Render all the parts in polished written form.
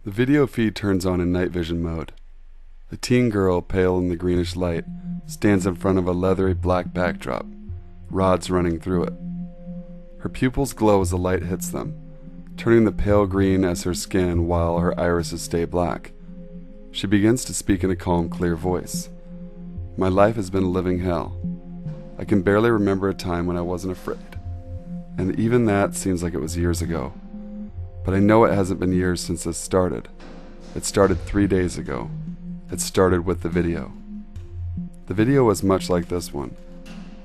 The video feed turns on in night vision mode. A teen girl, pale in the greenish light, stands in front of a leathery black backdrop, rods running through it. Her pupils glow as the light hits them, turning the pale green as her skin while her irises stay black. She begins to speak in a calm, clear voice. My life has been a living hell. I can barely remember a time when I wasn't afraid, and even that seems like it was years ago. But I know it hasn't been years since this started. It started 3 days ago. It started with the video. The video was much like this one.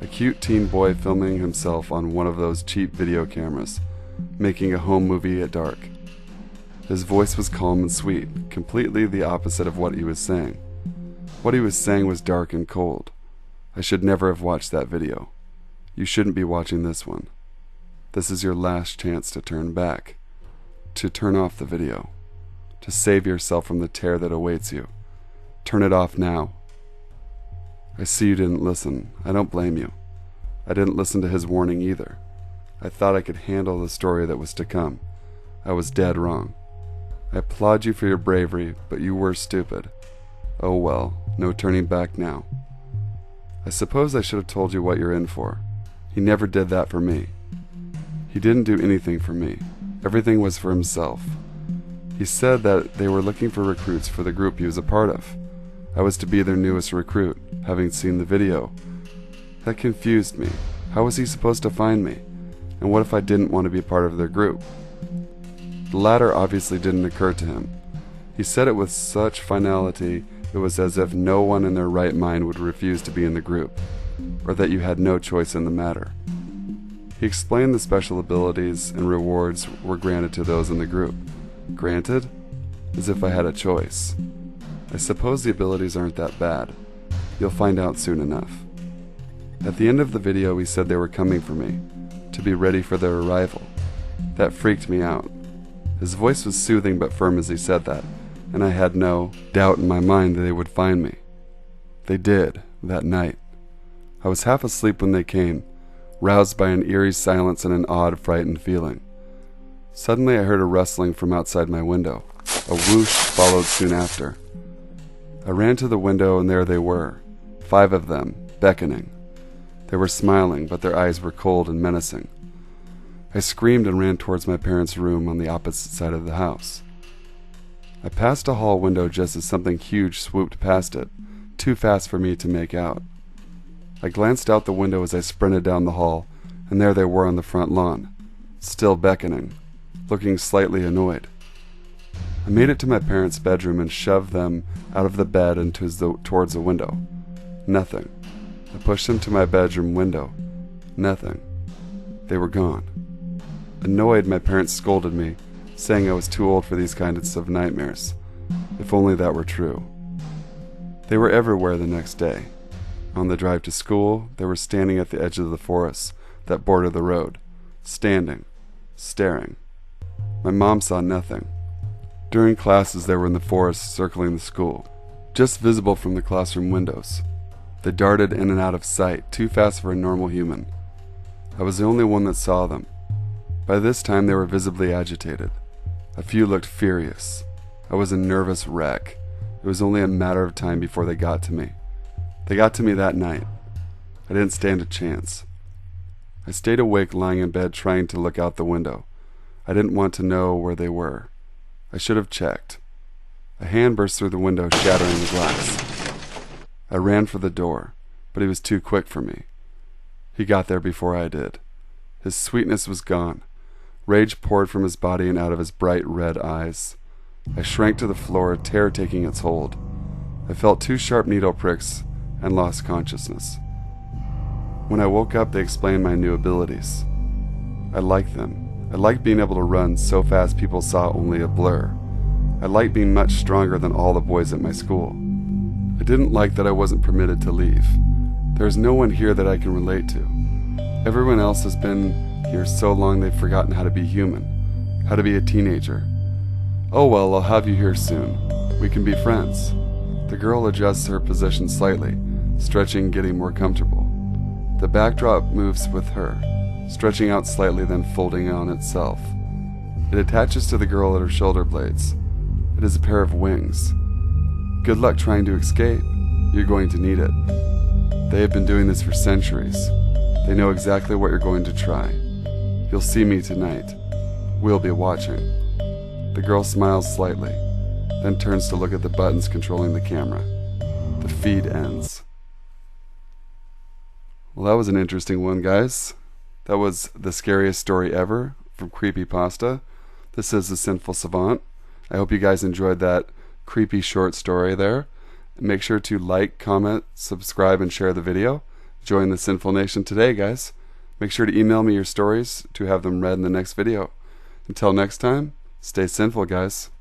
A cute teen boy filming himself on one of those cheap video cameras, making a home movie at dark. His voice was calm and sweet, completely the opposite of what he was saying. What he was saying was dark and cold. I should never have watched that video. You shouldn't be watching this one. This is your last chance to turn back. To turn off the video. To save yourself from the terror that awaits you. Turn it off now. I see you didn't listen. I don't blame you. I didn't listen to his warning either. I thought I could handle the story that was to come. I was dead wrong. I applaud you for your bravery, but you were stupid. Oh well, no turning back now. I suppose I should have told you what you're in for. He never did that for me. He didn't do anything for me. Everything was for himself. He said that they were looking for recruits for the group he was a part of. I was to be their newest recruit, having seen the video. That confused me. How was he supposed to find me? And what if I didn't want to be part of their group? The latter obviously didn't occur to him. He said it with such finality, it was as if no one in their right mind would refuse to be in the group, or that you had no choice in the matter. He explained the special abilities and rewards were granted to those in the group. Granted? As if I had a choice. I suppose the abilities aren't that bad. You'll find out soon enough. At the end of the video, he said they were coming for me, to be ready for their arrival. That freaked me out. His voice was soothing but firm as he said that, and I had no doubt in my mind that they would find me. They did, that night. I was half asleep when they came, roused by an eerie silence and an odd, frightened feeling. Suddenly I heard a rustling from outside my window. A whoosh followed soon after. I ran to the window, and there they were, 5 of them, beckoning. They were smiling, but their eyes were cold and menacing. I screamed and ran towards my parents' room on the opposite side of the house. I passed a hall window just as something huge swooped past it, too fast for me to make out. I glanced out the window as I sprinted down the hall, and there they were on the front lawn, still beckoning, looking slightly annoyed. I made it to my parents' bedroom and shoved them out of the bed and towards the window. Nothing. I pushed them to my bedroom window. Nothing. They were gone. Annoyed, my parents scolded me, saying I was too old for these kinds of nightmares. If only that were true. They were everywhere the next day. On the drive to school, they were standing at the edge of the forest that bordered the road, standing, staring. My mom saw nothing. During classes, they were in the forest circling the school, just visible from the classroom windows. They darted in and out of sight, too fast for a normal human. I was the only one that saw them. By this time, they were visibly agitated. A few looked furious. I was a nervous wreck. It was only a matter of time before they got to me. They got to me that night. I didn't stand a chance. I stayed awake lying in bed trying to look out the window. I didn't want to know where they were. I should have checked. A hand burst through the window, shattering the glass. I ran for the door, but he was too quick for me. He got there before I did. His sweetness was gone. Rage poured from his body and out of his bright red eyes. I shrank to the floor, terror taking its hold. I felt 2 sharp needle pricks and lost consciousness. When I woke up, they explained my new abilities. I liked them. I liked being able to run so fast people saw only a blur. I liked being much stronger than all the boys at my school. I didn't like that I wasn't permitted to leave. There is no one here that I can relate to. Everyone else has been here so long they've forgotten how to be human, how to be a teenager. Oh well, I'll have you here soon. We can be friends. The girl adjusts her position slightly, stretching, getting more comfortable. The backdrop moves with her, stretching out slightly then folding on itself. It attaches to the girl at her shoulder blades. It is a pair of wings. Good luck trying to escape. You're going to need it. They have been doing this for centuries. They know exactly what you're going to try. You'll see me tonight. We'll be watching. The girl smiles slightly, then turns to look at the buttons controlling the camera. The feed ends. Well, that was an interesting one, guys. That was the scariest story ever from Creepypasta. This is the Sinful Savant. I hope you guys enjoyed that creepy short story there. Make sure to like, comment, subscribe, and share the video. Join the Sinful Nation today, guys. Make sure to email me your stories to have them read in the next video. Until next time, stay sinful, guys.